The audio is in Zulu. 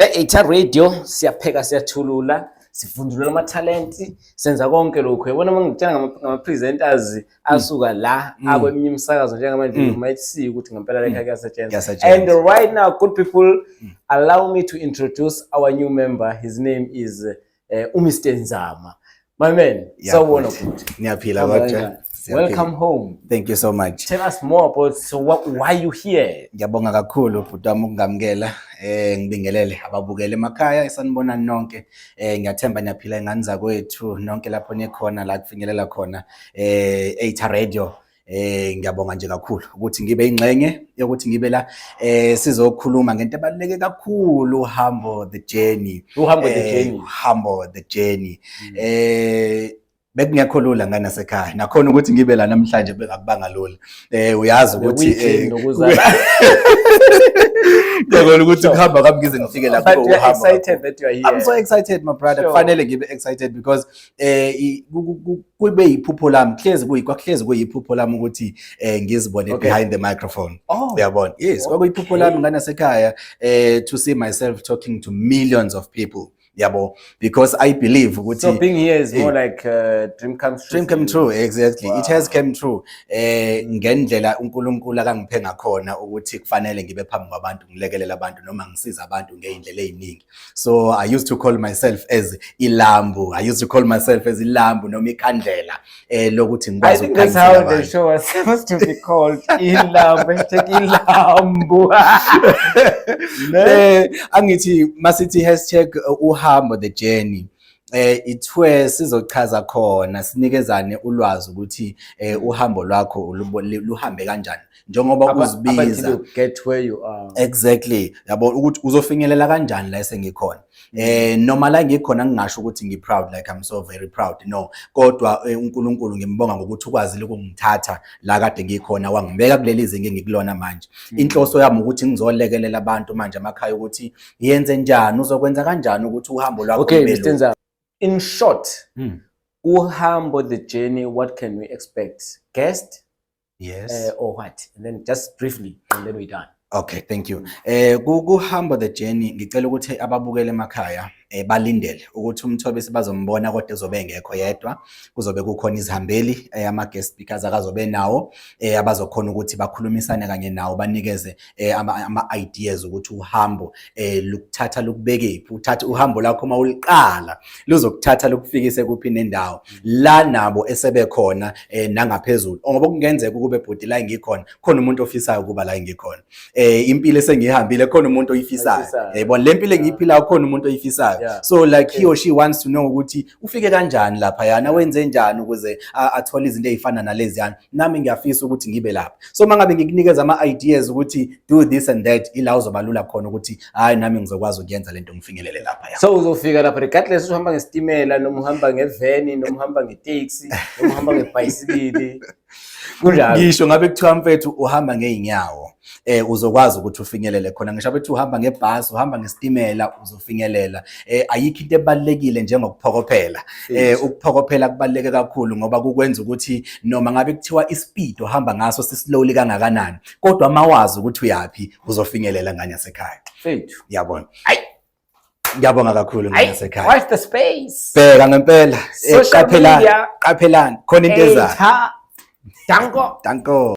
E-Ether Radio siyapheka siyathulula sifundulula ama-talent senza konke lokho yabona uma ngitshela ngama-presenters asuka la akweminye imisakazo njengamanje might see ukuthi ngempela lekha kuyasetshenzwa. And right now good people, allow me to introduce our new member. His name is Mr. Nzama. My man, sawubona futhi. Ngiyaphila kodwa. Welcome home. Thank you so much. Tell us more about why you here. Ngiyabonga kakhulu futhi ukungamkela ngibingelele ababukele emakhaya esanibona nonke ngiyathemba niyaphila ingane zakwethu nonke lapho nikhona la kufinyelela khona e-Ether Radio. Ngiyabonga nje kakhulu ukuthi ngibe ingxenye yokuthi ngibe la sizokhuluma ngento ebaluleke kakhulu uhambo the journey. Uhambo the journey. Bekungekho lula ngana sekhaya nakhona ukuthi ngibe la namhlanje bekakubanga lula uyazi ukuthi ngiyabona ukuthi ukuhamba kwami ngize ngifike la ku excited that you are here. I'm so excited my brother. Kufanele ngibe excited because kube yiphupho lami hlezi kuyiphupho lami ukuthi ngizibone behind the microphone. Uyabona? Yes, kwakuyiphupho lami ngana sekhaya to see myself talking to millions of people. Yabo, because I believe so being here is more like dream come true. Dream come true, exactly. Wow. It has come true. Ngendlela uNkulunkulu akangiphe ngakhona ukuthi kufanele ngibe phambi kwabantu ngilekelela abantu noma ngisiza abantu ngeindlela eziningi. So I used to call myself as ilambu. I used to call myself as ilambu noma ikhandlela lokuthi ngikwazi ukukhanyisa. I think that's how the show was supposed to be called. Ilambu, #ilambu. Angithi masithi #uhambo the journey. Ithiwe sizochaza khona sinikezane ulwazi ukuthi uhambo lwakho luhambe kanjani njengoba uzibiza get where you are. Exactly. Yabo ukuthi uzofinyelela kanjani la esengikhona. Noma la ngikhona ngingasho ukuthi ngiproud like I'm so very proud. No. Kodwa uNkulunkulu ngimbonga ngokuthi ukwazile ukungithatha la kade ngikhona wangibeka kuleli zinge ngikulona manje. Inhloso yami ukuthi ngizolekelela abantu manje emakhaya ukuthi yenze njani uzokwenza kanjani ukuthi uhambo lwakho lube. In short, uhambo the journey, what can we expect? Guest? Yes. Or what? And then just briefly, and then we're done. Okay, thank you. Kuhambo the journey ngicela ukuthi ababukele emakhaya balindele ukuthi umthobisi bazombona kodwa ezobe engekho yedwa kuzobe kukhona izihambeli ama guest speakers akazobe nawo abazokhona ukuthi bakhulumisane kanye nawo banikeze ama ideas ukuthi uhambo lukuthatha lukubeke uthatha uhambo lakho mawuliqala luzokuthatha lukufikise kuphi nendawo la nabo esebekhona nangaphezulu ngoba kungenzeka ukube bhodi la ngikhona khona umuntu ofisayo kuba la ngikhona impilo esengihambile khona umuntu oyifisayo yabona le mpilo engiyiphila khona umuntu oyifisayo. So like he or she wants to know ukuthi ufike kanjani lapha yana wenze njani ukuze athole izinto ezifana nalezi yana nami ngiyafisa ukuthi ngibe lapha. So mangabe ngikunikeza ama ideas ukuthi do this and that ila uzobalula khona ukuthi hayi nami ngizokwazi ukuyenza lento ngifinyelele lapha yana. So uzofika lapha regardless uhamba ngestimela noma uhamba ngeveni noma uhamba ngetaxi noma uhamba ngebhayisikili kunjalo. Ngisho ngabe kuthiwa mfethu uhamba ngeinyawo uzokwazi ukuthi ufinyelele khona ngisho bethi uhamba ngebhasi uhamba ngestimela uzofinyelela. Ayikho into ebalekile njengokuphokophela. Ukuphokophela kubaleke kakhulu ngoba kukwenza ukuthi noma ngabe kuthiwa ispeed ohamba ngaso sislowly kangakanani kodwa mawazi ukuthi uyapi uzofinyelela ngane yasekhaya. Fethu yabona. Ngiyabonga kakhulu ngane yasekhaya. Watch the space. Bheka ngempela qaphelani khona into ezayo. Danko.